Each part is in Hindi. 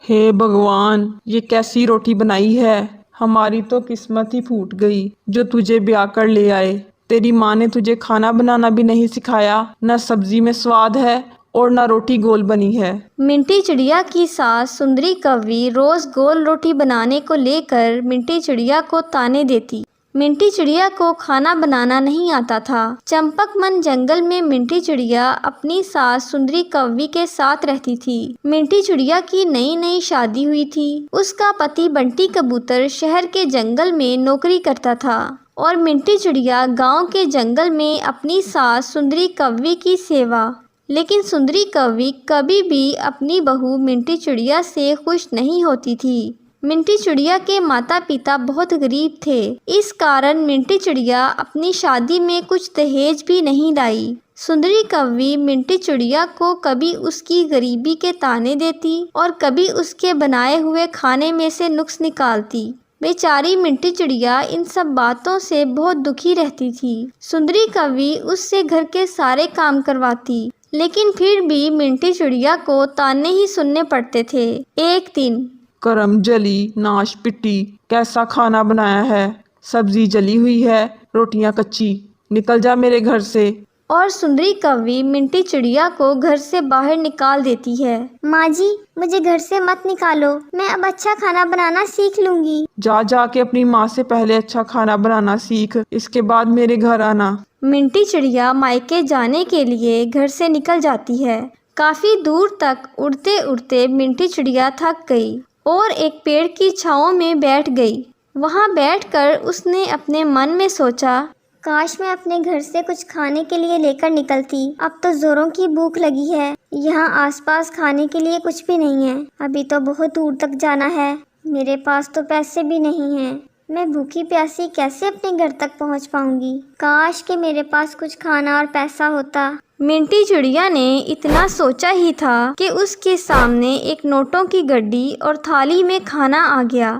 हे भगवान, ये कैसी रोटी बनाई है। हमारी तो किस्मत ही फूट गई जो तुझे ब्याह कर ले आए। तेरी माँ ने तुझे खाना बनाना भी नहीं सिखाया। न सब्जी में स्वाद है और न रोटी गोल बनी है। मिंटी चिड़िया की सास सुंदरी कौवी रोज गोल रोटी बनाने को लेकर मिंटी चिड़िया को ताने देती। मिंटी चिड़िया को खाना बनाना नहीं आता था। चंपकमन जंगल में मिंटी चिड़िया अपनी सास सुंदरी कौवी के साथ रहती थी। मिंटी चिड़िया की नई नई शादी हुई थी। उसका पति बंटी कबूतर शहर के जंगल में नौकरी करता था और मिंटी चिड़िया गांव के जंगल में अपनी सास सुंदरी कौवी की सेवा। लेकिन सुंदरी कौवी कभी भी अपनी बहू मिंटी चिड़िया से खुश नहीं होती थी। मिंटी चिड़िया के माता पिता बहुत गरीब थे। इस कारण मिंटी चिड़िया अपनी शादी में कुछ दहेज भी नहीं लाई। सुंदरी कौवी मिंटी चिड़िया को कभी उसकी गरीबी के ताने देती और कभी उसके बनाए हुए खाने में से नुक्स निकालती। बेचारी मिंटी चिड़िया इन सब बातों से बहुत दुखी रहती थी। सुंदरी कौवी उससे घर के सारे काम करवाती, लेकिन फिर भी मिंटी चिड़िया को ताने ही सुनने पड़ते थे। एक दिन करम जली नाश पिटी, कैसा खाना बनाया है। सब्जी जली हुई है, रोटियां कच्ची। निकल जा मेरे घर से। और सुंदरी कौवी मिंटी चिड़िया को घर से बाहर निकाल देती है। माँ जी, मुझे घर से मत निकालो, मैं अब अच्छा खाना बनाना सीख लूंगी। जाके अपनी माँ से पहले अच्छा खाना बनाना सीख, इसके बाद मेरे घर आना। मिंटी चिड़िया मायके जाने के लिए घर से निकल जाती है। काफी दूर तक उड़ते उड़ते मिंटी चिड़िया थक गई और एक पेड़ की छांव में बैठ गई। वहां बैठकर उसने अपने मन में सोचा, काश मैं अपने घर से कुछ खाने के लिए लेकर निकलती। अब तो जोरों की भूख लगी है। यहाँ आसपास खाने के लिए कुछ भी नहीं है। अभी तो बहुत दूर तक जाना है। मेरे पास तो पैसे भी नहीं हैं। मैं भूखी प्यासी कैसे अपने घर तक पहुँच पाऊंगी। काश कि मेरे पास कुछ खाना और पैसा होता। मिंटी चिड़िया ने इतना सोचा ही था कि उसके सामने एक नोटों की गड्डी और थाली में खाना आ गया।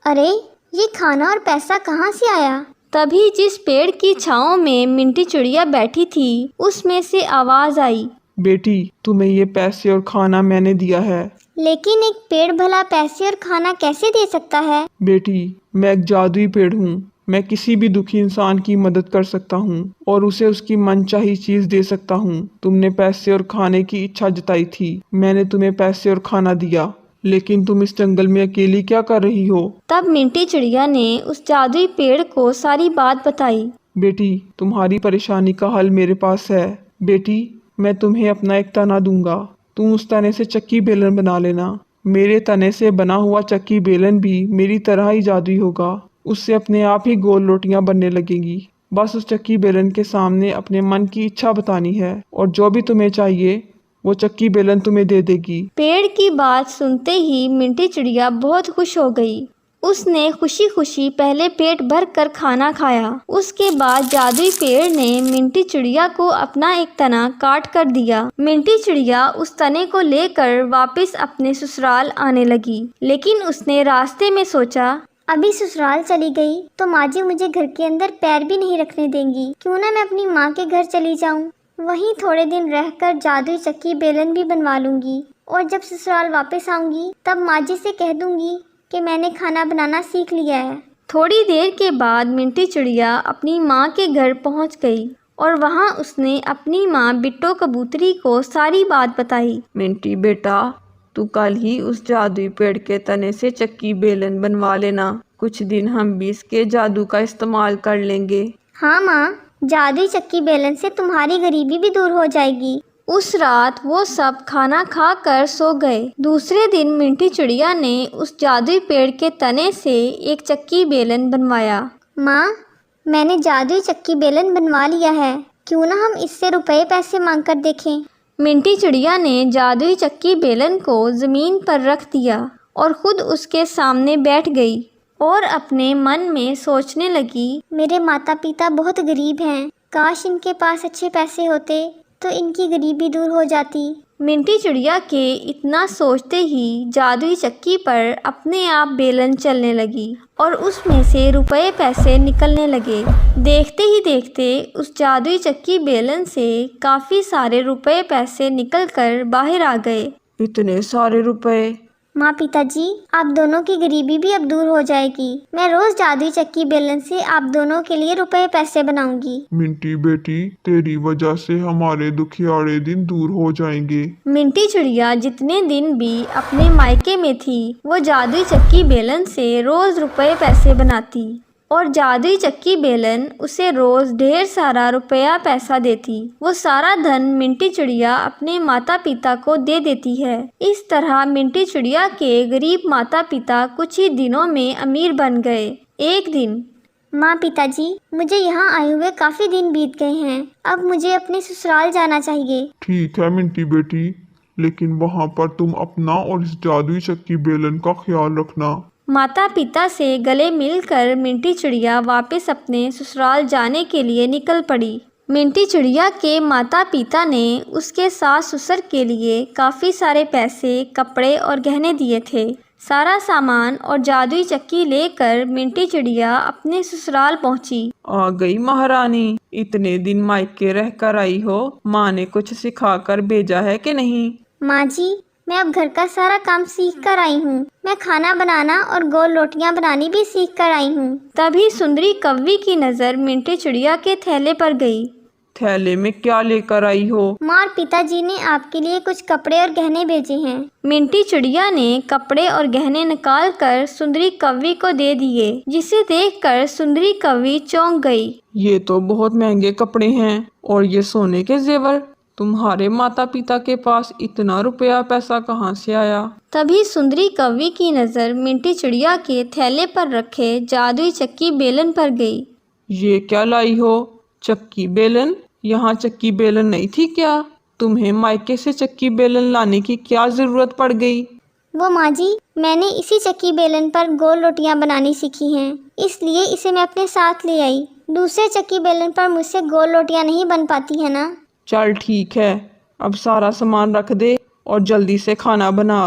अरे, ये खाना और पैसा कहाँ से आया? तभी जिस पेड़ की छांव में मिंटी चिड़िया बैठी थी, उसमें से आवाज आई, बेटी, तुम्हें ये पैसे और खाना मैंने दिया है। लेकिन एक पेड़ भला पैसे और खाना कैसे दे सकता है? बेटी, मैं एक जादुई पेड़ हूँ। मैं किसी भी दुखी इंसान की मदद कर सकता हूँ और उसे उसकी मनचाही चीज दे सकता हूँ। तुमने पैसे और खाने की इच्छा जताई थी, मैंने तुम्हें पैसे और खाना दिया, लेकिन तुम इस जंगल में अकेली क्या कर रही हो? तब मिंटी चिड़िया ने उस जादुई पेड़ को सारी बात बताई। बेटी, तुम्हारी परेशानी का हल मेरे पास है। बेटी, मैं तुम्हें अपना एक तना दूंगा। तुम उस तने से चक्की बेलन बना लेना। मेरे तने से बना हुआ चक्की बेलन भी मेरी तरह ही जादुई होगा। उससे अपने आप ही गोल रोटियां बनने लगेंगी। बस उस चक्की बेलन के सामने अपने मन की इच्छा बतानी है और जो भी तुम्हें चाहिए वो चक्की बेलन तुम्हें दे देगी। पेड़ की बात सुनते ही मिंटी चिड़िया बहुत खुश हो गई। उसने खुशी खुशी पहले पेट भर कर खाना खाया। उसके बाद जादुई पेड़ ने मिंटी चिड़िया को अपना एक तना काट कर दिया। मिंटी चिड़िया उस तने को लेकर वापस अपने ससुराल आने लगी, लेकिन उसने रास्ते में सोचा, अभी ससुराल चली गई तो माँ जी मुझे घर के अंदर पैर भी नहीं रखने देंगी। क्यों ना मैं अपनी माँ के घर चली जाऊँ। वहीं थोड़े दिन रहकर जादुई चक्की बेलन भी बनवा लूंगी और जब ससुराल वापस आऊंगी तब माँ जी से कह दूंगी कि मैंने खाना बनाना सीख लिया है। थोड़ी देर के बाद मिंटी चिड़िया अपनी माँ के घर पहुँच गई और वहाँ उसने अपनी माँ बिट्टो कबूतरी को सारी बात बताई। मिंटी बेटा, तू कल ही उस जादुई पेड़ के तने से चक्की बेलन बनवा लेना। कुछ दिन हम भी इसके जादू का इस्तेमाल कर लेंगे। हाँ माँ, जादुई चक्की बेलन से तुम्हारी गरीबी भी दूर हो जाएगी। उस रात वो सब खाना खा कर सो गए। दूसरे दिन मिंटी चिड़िया ने उस जादुई पेड़ के तने से एक चक्की बेलन बनवाया। माँ, मैंने जादुई चक्की बेलन बनवा लिया है। क्यों ना हम इससे रुपए पैसे मांग कर देखें। मिंटी चिड़िया ने जादुई चक्की बेलन को जमीन पर रख दिया और खुद उसके सामने बैठ गई और अपने मन में सोचने लगी, मेरे माता पिता बहुत गरीब हैं। काश इनके पास अच्छे पैसे होते तो इनकी गरीबी दूर हो जाती। मिंटी चिड़िया के इतना सोचते ही जादुई चक्की पर अपने आप बेलन चलने लगी और उसमें से रुपए पैसे निकलने लगे। देखते ही देखते उस जादुई चक्की बेलन से काफ़ी सारे रुपए पैसे निकलकर बाहर आ गए। इतने सारे रुपए, माँ पिताजी, आप दोनों की गरीबी भी अब दूर हो जाएगी। मैं रोज जादुई चक्की बेलन से आप दोनों के लिए रुपए पैसे बनाऊंगी। मिंटी बेटी, तेरी वजह से हमारे दुखियारे दिन दूर हो जाएंगे। मिंटी चिड़िया जितने दिन भी अपने मायके में थी, वो जादुई चक्की बेलन से रोज रुपए पैसे बनाती और जादुई चक्की बेलन उसे रोज ढेर सारा रुपया पैसा देती। वो सारा धन मिंटी चिड़िया अपने माता पिता को दे देती है। इस तरह मिंटी चिड़िया के गरीब माता पिता कुछ ही दिनों में अमीर बन गए। एक दिन, माँ पिताजी, मुझे यहाँ आए हुए काफी दिन बीत गए हैं। अब मुझे अपने ससुराल जाना चाहिए। ठीक है मिंटी बेटी, लेकिन वहाँ पर तुम अपना और इस जादुई चक्की बेलन का ख्याल रखना। माता पिता से गले मिलकर मिंटी चिड़िया वापस अपने ससुराल जाने के लिए निकल पड़ी। मिंटी चिड़िया के माता पिता ने उसके सास ससुर के लिए काफ़ी सारे पैसे, कपड़े और गहने दिए थे। सारा सामान और जादुई चक्की लेकर मिंटी चिड़िया अपने ससुराल पहुंची। आ गई महारानी, इतने दिन मायके रह कर आई हो, माँ ने कुछ सिखा कर भेजा है कि नहीं? माँ जी, मैं अब घर का सारा काम सीख कर आई हूँ। मैं खाना बनाना और गोल रोटियाँ बनानी भी सीख कर आई हूँ। तभी सुंदरी कौवी की नज़र मिंटी चिड़िया के थैले पर गई। थैले में क्या लेकर आई हो? माँ और पिताजी ने आपके लिए कुछ कपड़े और गहने भेजे हैं। मिंटी चिड़िया ने कपड़े और गहने निकाल कर सुंदरी कौवी को दे दिए, जिसे देखकर सुंदरी कौवी चौंक गई। ये तो बहुत महंगे कपड़े हैं और ये सोने के जेवर। तुम्हारे माता पिता के पास इतना रुपया पैसा कहाँ से आया? तभी सुंदरी कौवी की नज़र मिंटी चिड़िया के थैले पर रखे जादुई चक्की बेलन पर गई। ये क्या लाई हो? चक्की बेलन? यहाँ चक्की बेलन नहीं थी क्या? तुम्हें मायके से चक्की बेलन लाने की क्या जरूरत पड़ गई? वो माँ जी, मैंने इसी चक्की बेलन पर गोल रोटियाँ बनानी सीखी हैं, इसलिए इसे मैं अपने साथ ले आई। दूसरे चक्की बेलन पर मुझसे गोल रोटियाँ नहीं बन पाती है ना। चल ठीक है, अब सारा सामान रख दे और जल्दी से खाना बना।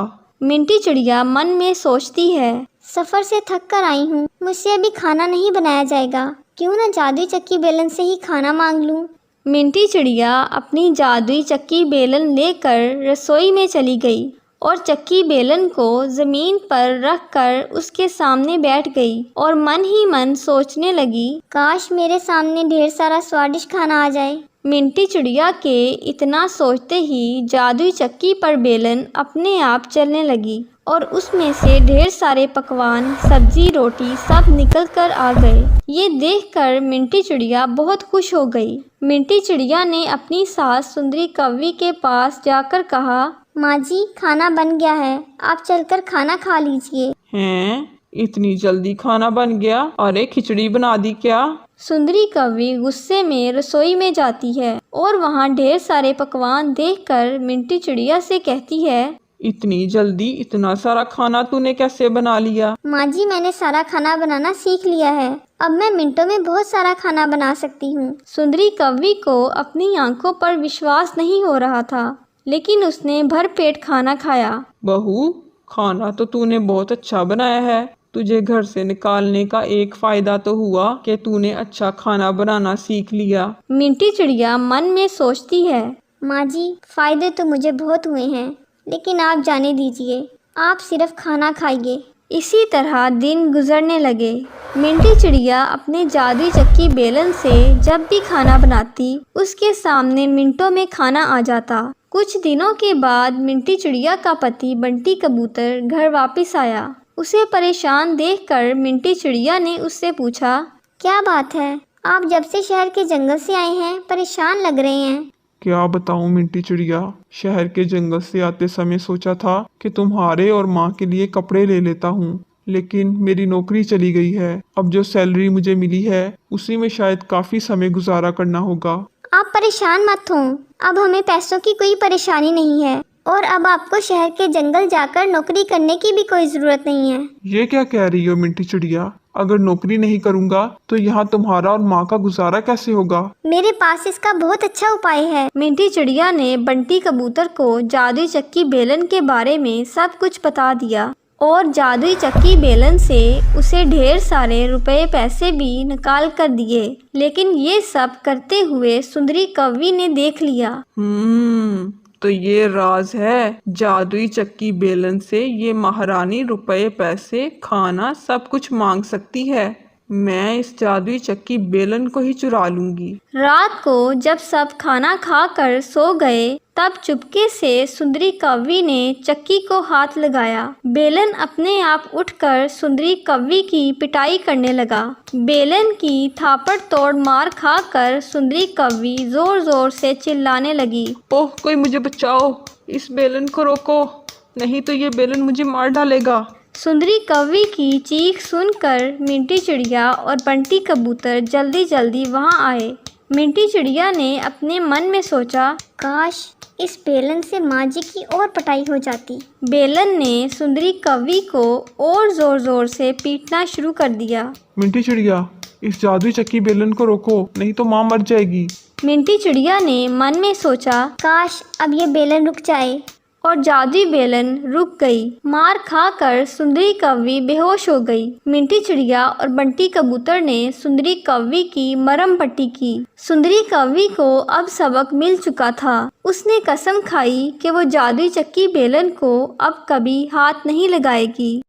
मिंटी चिड़िया मन में सोचती है, सफ़र से थक कर आई हूँ, मुझसे अभी खाना नहीं बनाया जाएगा। क्यों ना जादुई चक्की बेलन से ही खाना मांग लूँ। मिंटी चिड़िया अपनी जादुई चक्की बेलन लेकर रसोई में चली गई और चक्की बेलन को ज़मीन पर रखकर उसके सामने बैठ गई और मन ही मन सोचने लगी, काश मेरे सामने ढेर सारा स्वादिष्ट खाना आ जाए। मिंटी चिड़िया के इतना सोचते ही जादुई चक्की पर बेलन अपने आप चलने लगी और उसमें से ढेर सारे पकवान, सब्जी, रोटी सब निकल कर आ गए। ये देखकर मिंटी चिड़िया बहुत खुश हो गई। मिंटी चिड़िया ने अपनी सास सुंदरी कौवी के पास जाकर कहा, माँ जी, खाना बन गया है, आप चलकर खाना खा लीजिए। हैं? इतनी जल्दी खाना बन गया? अरे खिचड़ी बना दी क्या? सुंदरी कौवी गुस्से में रसोई में जाती है और वहाँ ढेर सारे पकवान देखकर मिंटी चिड़िया से कहती है, इतनी जल्दी इतना सारा खाना तूने कैसे बना लिया? माँ जी, मैंने सारा खाना बनाना सीख लिया है। अब मैं मिनटों में बहुत सारा खाना बना सकती हूँ। सुंदरी कौवी को अपनी आंखों पर विश्वास नहीं हो रहा था, लेकिन उसने भर पेट खाना खाया। बहू, खाना तो तूने बहुत अच्छा बनाया है। तुझे घर से निकालने का एक फायदा तो हुआ कि तूने अच्छा खाना बनाना सीख लिया। मिंटी चिड़िया मन में सोचती है, माँ जी, फायदे तो मुझे बहुत हुए हैं, लेकिन आप जाने दीजिए, आप सिर्फ खाना खाइए। इसी तरह दिन गुजरने लगे। मिंटी चिड़िया अपने जादुई चक्की बेलन से जब भी खाना बनाती, उसके सामने मिनटों में खाना आ जाता। कुछ दिनों के बाद मिंटी चिड़िया का पति बंटी कबूतर घर वापस आया। उसे परेशान देखकर मिंटी चिड़िया ने उससे पूछा, क्या बात है, आप जब से शहर के जंगल से आए हैं परेशान लग रहे हैं। क्या बताऊं मिंटी चिड़िया, शहर के जंगल से आते समय सोचा था कि तुम्हारे और माँ के लिए कपड़े ले लेता हूँ, लेकिन मेरी नौकरी चली गई है। अब जो सैलरी मुझे मिली है उसी में शायद काफी समय गुजारा करना होगा। आप परेशान मत हो, अब हमें पैसों की कोई परेशानी नहीं है और अब आपको शहर के जंगल जाकर नौकरी करने की भी कोई जरूरत नहीं है। ये क्या कह रही हो मिंटी चिड़िया? अगर नौकरी नहीं करूँगा तो यहाँ तुम्हारा और माँ का गुजारा कैसे होगा? मेरे पास इसका बहुत अच्छा उपाय है। मिंटी चिड़िया ने बंटी कबूतर को जादुई चक्की बेलन के बारे में सब कुछ बता दिया और जादुई चक्की बेलन से उसे ढेर सारे रुपए पैसे भी निकाल कर दिए। लेकिन ये सब करते हुए सुंदरी कौवी ने देख लिया। तो ये राज है। जादुई चक्की बेलन से ये महारानी रुपए पैसे खाना सब कुछ मांग सकती है। मैं इस जादुई चक्की बेलन को ही चुरा लूंगी। रात को जब सब खाना खाकर सो गए तब चुपके से सुंदरी कव्वी ने चक्की को हाथ लगाया। बेलन अपने आप उठकर सुंदरी कव्वी की पिटाई करने लगा। बेलन की थापड़ तोड़ मार खाकर सुंदरी कव्वी जोर जोर से चिल्लाने लगी। ओह, कोई मुझे बचाओ, इस बेलन को रोको, नहीं तो ये बेलन मुझे मार डालेगा। सुंदरी कव्वी की चीख सुनकर मिंटी चिड़िया और बंटी कबूतर जल्दी जल्दी वहां आए। मिंटी चिड़िया ने अपने मन में सोचा, काश इस बेलन से माँ जी की और पिटाई हो जाती। बेलन ने सुंदरी कव्वी को और जोर जोर से पीटना शुरू कर दिया। मिंटी चिड़िया, इस जादुई चक्की बेलन को रोको, नहीं तो माँ मर जाएगी। मिंटी चिड़िया ने मन में सोचा, काश अब ये बेलन रुक जाए। और जादुई बेलन रुक गई। मार खाकर सुंदरी कव्वी बेहोश हो गई। मिंटी चिड़िया और बंटी कबूतर ने सुंदरी कव्वी की मरहम पट्टी की। सुंदरी कव्वी को अब सबक मिल चुका था। उसने कसम खाई कि वो जादुई चक्की बेलन को अब कभी हाथ नहीं लगाएगी।